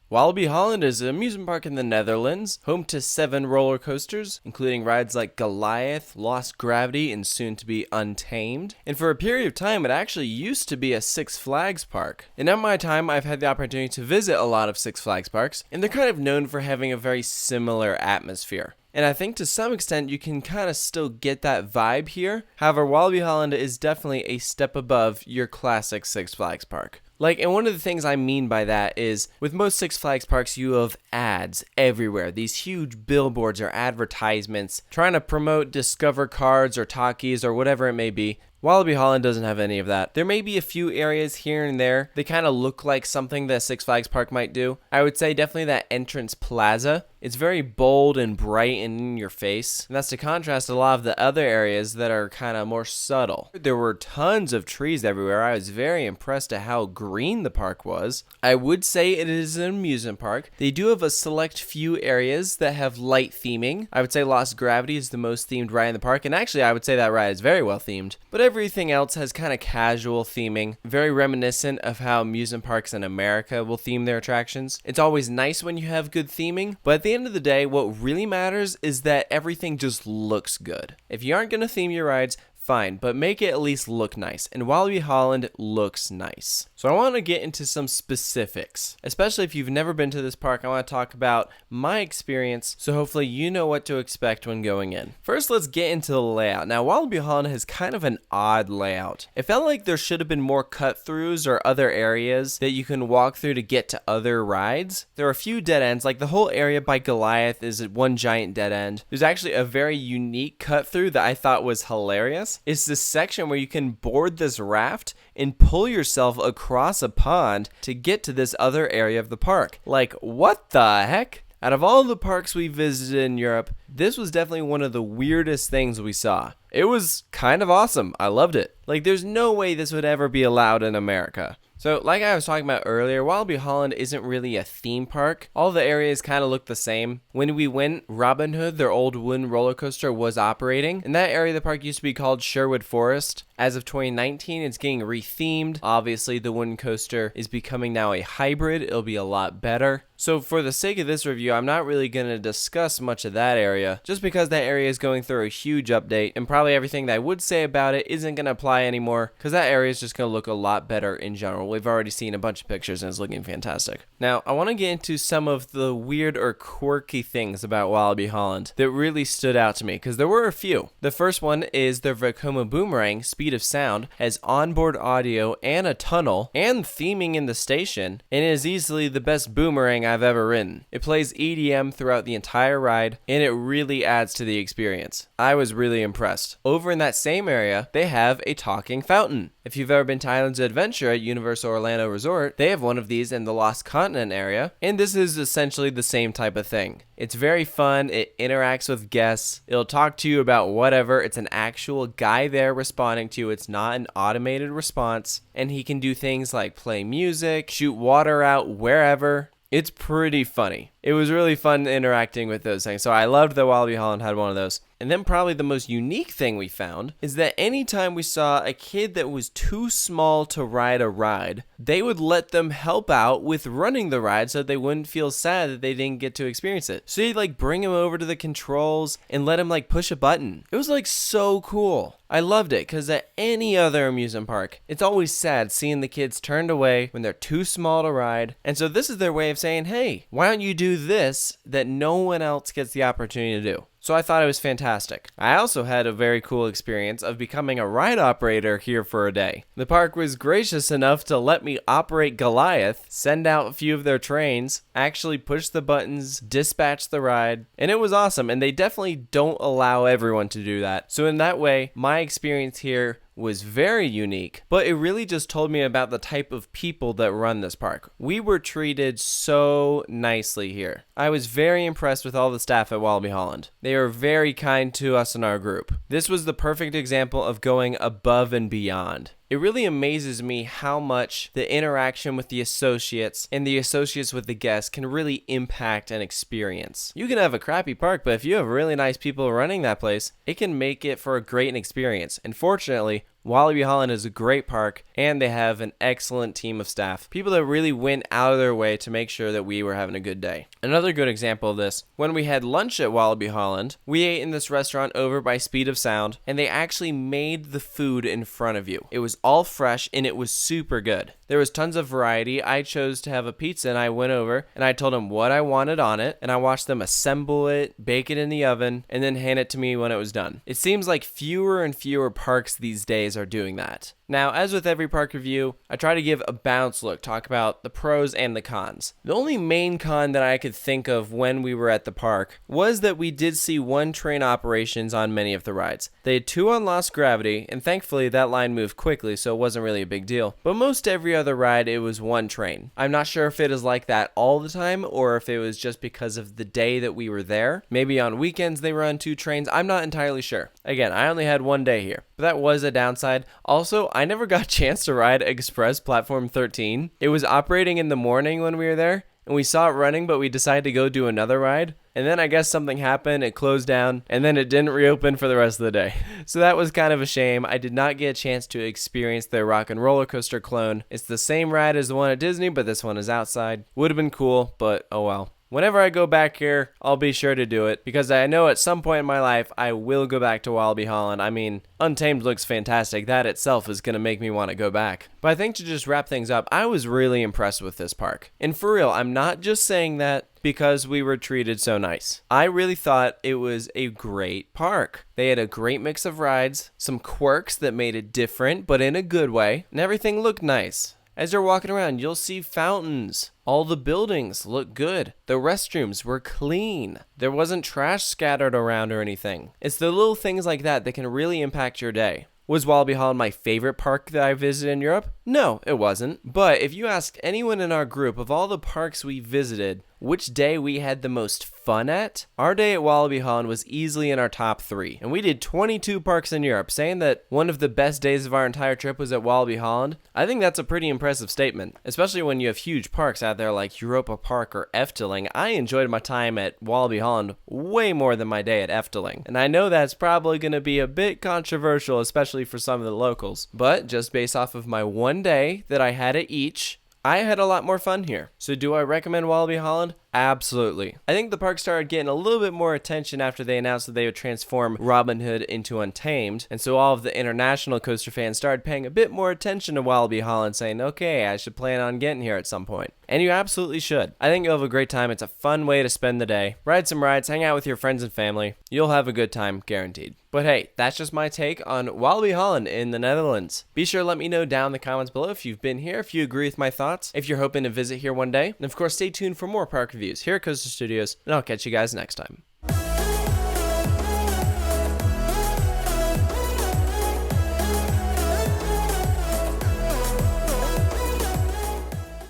Walibi Holland is an amusement park in the Netherlands, home to 7 roller coasters, including rides like Goliath, Lost Gravity, and soon to be Untamed. And for a period of time, it actually used to be a Six Flags park. And at my time, I've had the opportunity to visit a lot of Six Flags parks, and they're kind of known for having a very similar atmosphere. And I think to some extent you can kind of still get that vibe here. However, Walibi Holland is definitely a step above your classic Six Flags park. And one of the things I mean by that is, with most Six Flags parks, you have ads everywhere. These huge billboards or advertisements trying to promote Discover cards or Takis or whatever it may be. Walibi Holland doesn't have any of that. There may be a few areas here and there. They kind of look like something that Six Flags Park might do. I would say definitely that entrance plaza. It's very bold and bright and in your face. And that's to contrast a lot of the other areas that are kind of more subtle. There were tons of trees everywhere. I was very impressed at how green the park was. I would say it is an amusement park. They do have a select few areas that have light theming. I would say Lost Gravity is the most themed ride in the park. And actually, I would say that ride is very well themed. But everything else has kind of casual theming, very reminiscent of how amusement parks in America will theme their attractions. It's always nice when you have good theming, but at the end of the day, what really matters is that everything just looks good. If you aren't going to theme your rides, fine, but make it at least look nice, and Walibi Holland looks nice. So I want to get into some specifics, especially if you've never been to this park. I want to talk about my experience, so hopefully you know what to expect when going in. First, let's get into the layout. Now, Walibi Holland has kind of an odd layout. It felt like there should have been more cut-throughs or other areas that you can walk through to get to other rides. There are a few dead ends, like the whole area by Goliath is one giant dead end. There's actually a very unique cut-through that I thought was hilarious. It's this section where you can board this raft and pull yourself across a pond to get to this other area of the park. Like, what the heck? Out of all the parks we visited in Europe, this was definitely one of the weirdest things we saw. It was kind of awesome. I loved it. There's no way this would ever be allowed in America. So, like I was talking about earlier, Walibi Holland isn't really a theme park. All the areas kind of look the same. When we went, Robin Hood, their old wooden roller coaster, was operating. And that area of the park used to be called Sherwood Forest. As of 2019, it's getting rethemed. Obviously, the wooden coaster is becoming now a hybrid. It'll be a lot better. So for the sake of this review, I'm not really going to discuss much of that area, just because that area is going through a huge update, and probably everything that I would say about it isn't going to apply anymore, because that area is just going to look a lot better in general. We've already seen a bunch of pictures, and it's looking fantastic. Now, I want to get into some of the weird or quirky things about Walibi Holland that really stood out to me, because there were a few. The first one is their Vekoma Boomerang, Speed of Sound, has onboard audio and a tunnel, and theming in the station, and it is easily the best boomerang I've ever ridden. It plays EDM throughout the entire ride, and it really adds to the experience. I was really impressed. Over in that same area, they have a talking fountain. If you've ever been to Islands of Adventure at Universal Orlando Resort, they have one of these in the Lost Continent area, and this is essentially the same type of thing. It's very fun, it interacts with guests, it'll talk to you about whatever, it's an actual guy there responding to you, it's not an automated response, and he can do things like play music, shoot water out wherever. It's pretty funny. It was really fun interacting with those things, so I loved that Walibi Holland had one of those. And then probably the most unique thing we found is that anytime we saw a kid that was too small to ride a ride, they would let them help out with running the ride so they wouldn't feel sad that they didn't get to experience it. So you'd bring him over to the controls and let him push a button. It was so cool. I loved it because at any other amusement park, it's always sad seeing the kids turned away when they're too small to ride. And so this is their way of saying, hey, why don't you do this that no one else gets the opportunity to do? So I thought it was fantastic. I also had a very cool experience of becoming a ride operator here for a day. The park was gracious enough to let me operate Goliath, send out a few of their trains, actually push the buttons, dispatch the ride, and it was awesome, and they definitely don't allow everyone to do that. So in that way, my experience here was very unique, but it really just told me about the type of people that run this park. We were treated so nicely here. I was very impressed with all the staff at Walibi Holland. They were very kind to us in our group. This was the perfect example of going above and beyond. It really amazes me how much the interaction with the associates and the associates with the guests can really impact an experience. You can have a crappy park, but if you have really nice people running that place, it can make it for a great experience. And fortunately, Walibi Holland is a great park, and they have an excellent team of staff. People that really went out of their way to make sure that we were having a good day. Another good example of this, when we had lunch at Walibi Holland, we ate in this restaurant over by Speed of Sound, and they actually made the food in front of you. It was all fresh, and it was super good. There was tons of variety. I chose to have a pizza, and I went over, and I told them what I wanted on it, and I watched them assemble it, bake it in the oven, and then hand it to me when it was done. It seems like fewer and fewer parks these days are doing that. Now, as with every park review, I try to give a balanced look, talk about the pros and the cons. The only main con that I could think of when we were at the park was that we did see one train operations on many of the rides. They had 2 on Lost Gravity, and thankfully that line moved quickly, so it wasn't really a big deal. But most every other ride, it was 1 train. I'm not sure if it is like that all the time, or if it was just because of the day that we were there. Maybe on weekends they run 2 trains. I'm not entirely sure. Again, I only had 1 day here, but that was a downside. Also, I never got a chance to ride Express Platform 13. It was operating in the morning when we were there, and we saw it running, but we decided to go do another ride. And then I guess something happened, it closed down, and then it didn't reopen for the rest of the day. So that was kind of a shame. I did not get a chance to experience their Rock and Roller Coaster clone. It's the same ride as the one at Disney, but this one is outside. Would have been cool, but oh well. Whenever I go back here, I'll be sure to do it, because I know at some point in my life, I will go back to Walibi Holland. I mean, Untamed looks fantastic. That itself is going to make me want to go back. But I think to just wrap things up, I was really impressed with this park. And for real, I'm not just saying that because we were treated so nice. I really thought it was a great park. They had a great mix of rides, some quirks that made it different, but in a good way, and everything looked nice. As you're walking around, you'll see fountains. All the buildings look good. The restrooms were clean. There wasn't trash scattered around or anything. It's the little things like that that can really impact your day. Was Walibi Holland my favorite park that I visited in Europe? No, it wasn't. But if you ask anyone in our group of all the parks we visited, which day we had the most fun at, our day at Walibi Holland was easily in our top 3. And we did 22 parks in Europe. Saying that one of the best days of our entire trip was at Walibi Holland, I think that's a pretty impressive statement. Especially when you have huge parks out there like Europa Park or Efteling. I enjoyed my time at Walibi Holland way more than my day at Efteling. And I know that's probably going to be a bit controversial, especially for some of the locals. But just based off of my one day that I had at each, I had a lot more fun here. So do I recommend Walibi Holland? Absolutely. I think the park started getting a little bit more attention after they announced that they would transform Robin Hood into Untamed, and so all of the international coaster fans started paying a bit more attention to Walibi Holland, saying, okay, I should plan on getting here at some point. And you absolutely should. I think you'll have a great time. It's a fun way to spend the day. Ride some rides, hang out with your friends and family. You'll have a good time, guaranteed. But hey, that's just my take on Walibi Holland in the Netherlands. Be sure to let me know down in the comments below if you've been here, if you agree with my thoughts, if you're hoping to visit here one day. And of course, stay tuned for more park reviews here at Coaster Studios, and I'll catch you guys next time.